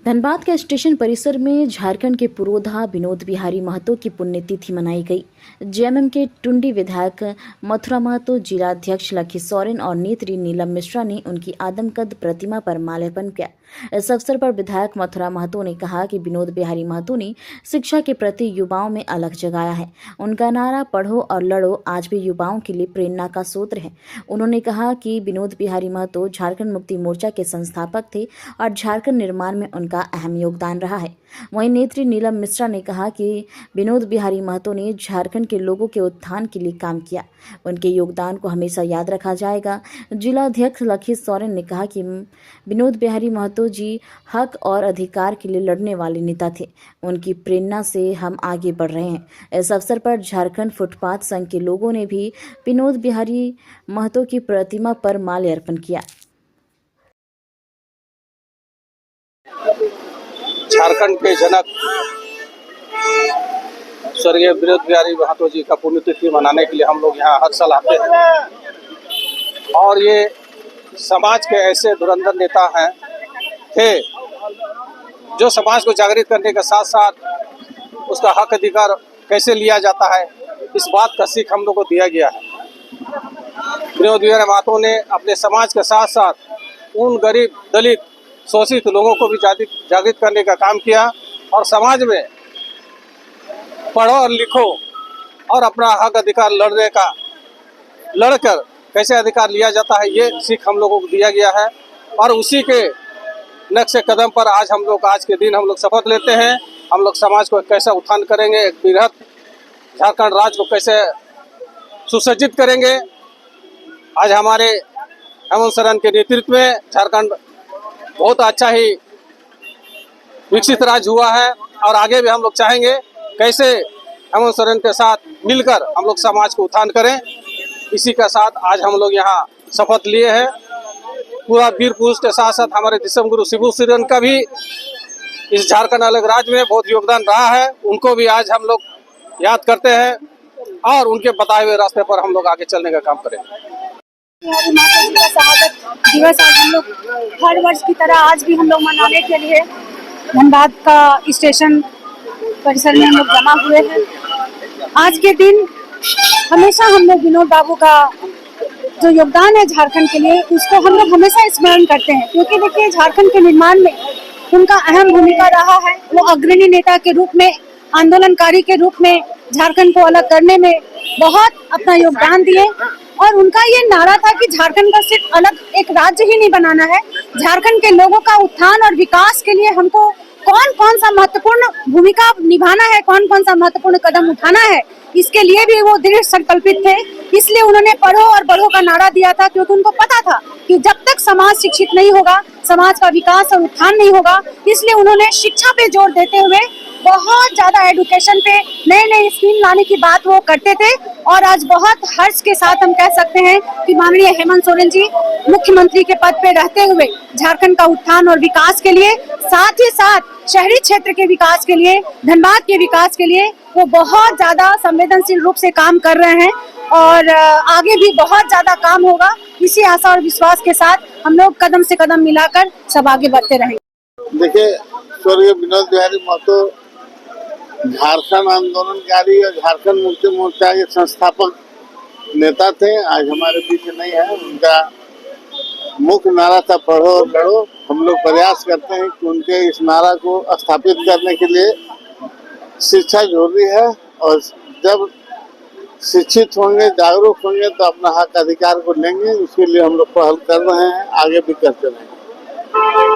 धनबाद के स्टेशन परिसर में झारखंड के पुरोधा विनोद बिहारी महतो की पुण्यतिथि मनाई गई। जेएमएम के टुंडी विधायक मथुरा महतो, जिलाध्यक्ष लखी सोरेन और नेत्री नीलम मिश्रा ने उनकी आदमकद प्रतिमा पर माल्यार्पण किया। इस अवसर पर विधायक मथुरा महतो ने कहा कि विनोद बिहारी महतो ने शिक्षा के प्रति युवाओं में अलख जगाया है। उनका नारा पढ़ो और लड़ो आज भी युवाओं के लिए प्रेरणा का सूत्र है। उन्होंने कहा कि विनोद बिहारी महतो झारखंड मुक्ति मोर्चा के संस्थापक थे और झारखंड निर्माण में उनका अहम योगदान रहा है। वहीं नेत्री नीलम मिश्रा ने कहा कि विनोद बिहारी महतो ने झारखंड के लोगों के उत्थान के लिए काम किया। उनके योगदान को हमेशा याद रखा जाएगा। जिलाध्यक्ष लखी सोरेन ने कहा कि विनोद बिहारी महतो जी हक और अधिकार के लिए लड़ने वाले नेता थे। उनकी प्रेरणा से हम आगे बढ़ रहे हैं। इस अवसर पर झारखंड फुटपाथ संघ के लोगों ने भी विनोद बिहारी महतो की प्रतिमा पर माल्यार्पण किया। झारखंड के जनक स्वर्गीय विनोद बिहारी महतो जी का पुण्यतिथि मनाने के लिए हम लोग यहाँ हर साल आते हैं और ये समाज के ऐसे धुरंधर नेता हैं थे जो समाज को जागृत करने के साथ साथ उसका हक अधिकार कैसे लिया जाता है इस बात का सीख हम लोग को दिया गया है। विनोद बिहारी महतो ने अपने समाज के साथ साथ उन गरीब दलित शोषित लोगों को भी जागृत करने का काम किया और समाज में पढ़ो और लिखो और अपना हक अधिकार लड़कर कैसे अधिकार लिया जाता है ये सीख हम लोगों को दिया गया है। और उसी के नक्शे कदम पर आज के दिन हम लोग शपथ लेते हैं। हम लोग समाज को कैसे उत्थान करेंगे, एक बृहद झारखंड राज्य को कैसे सुसज्जित करेंगे। आज हमारे हेमंत सोरेन के नेतृत्व में झारखंड बहुत अच्छा ही विकसित राज्य हुआ है और आगे भी हम लोग चाहेंगे कैसे हेमंत सोरेन के साथ मिलकर हम लोग समाज को उत्थान करें। इसी के साथ आज हम लोग यहाँ शपथ लिए हैं। पूरा वीर पुरुष के साथ साथ हमारे दिसम गुरु शिबू सोरेन का भी इस झारखंड अलग राज्य में बहुत योगदान रहा है। उनको भी आज हम लोग याद करते हैं और उनके बताए हुए रास्ते पर हम लोग आगे चलने का काम करेंगे। माता जी का शहादत दिवस आज हम लोग हर वर्ष की तरह आज भी हम लोग मनाने के लिए धनबाद का स्टेशन परिसर में हम लोग जमा हुए हैं। आज के दिन हमेशा हम लोग विनोद बाबू का जो योगदान है झारखंड के लिए उसको हम लोग हमेशा स्मरण करते हैं, क्योंकि देखिए झारखंड के निर्माण में उनका अहम भूमिका रहा है। वो अग्रणी नेता के रूप में, आंदोलनकारी के रूप में झारखंड को अलग करने में बहुत अपना योगदान दिए और उनका ये नारा था कि झारखंड का सिर्फ अलग एक राज्य ही नहीं बनाना है, झारखंड के लोगों का उत्थान और विकास के लिए हमको कौन कौन सा महत्वपूर्ण भूमिका निभाना है, कौन कौन सा महत्वपूर्ण कदम उठाना है, इसके लिए भी वो दृढ़ संकल्पित थे। इसलिए उन्होंने पढ़ो और बढ़ो का नारा दिया था, क्योंकि उनको पता था कि जब तक समाज शिक्षित नहीं होगा, समाज का विकास और उत्थान नहीं होगा। इसलिए उन्होंने शिक्षा पे जोर देते हुए बहुत ज्यादा एजुकेशन पे नए नए स्कीम लाने की बात वो करते थे। और आज बहुत हर्ष के साथ हम कह सकते हैं कि माननीय हेमंत सोरेन जी मुख्यमंत्री के पद पे रहते हुए झारखंड का उत्थान और विकास के लिए, साथ ही साथ शहरी क्षेत्र के विकास के लिए, धनबाद के विकास के लिए वो बहुत ज्यादा संवेदनशील रूप से काम कर रहे हैं और आगे भी बहुत ज्यादा काम होगा। इसी आशा और विश्वास के साथ हम लोग कदम से कदम मिलाकर सब आगे बढ़ते रहेंगे। देखिए, स्वर्गीय विनोद बिहारी महतो झारखंड आंदोलनकारी और झारखंड मुक्ति मोर्चा के संस्थापक नेता थे। आज हमारे बीच नहीं है। उनका मुख्य नारा था पढ़ो और लड़ो। हम लोग प्रयास करते हैं कि उनके इस नारा को स्थापित करने के लिए शिक्षा जरूरी है और जब शिक्षित होंगे, जागरूक होंगे तो अपना हक अधिकार को लेंगे। उसके लिए हम लोग पहल कर रहे हैं, आगे भी करते रहेंगे।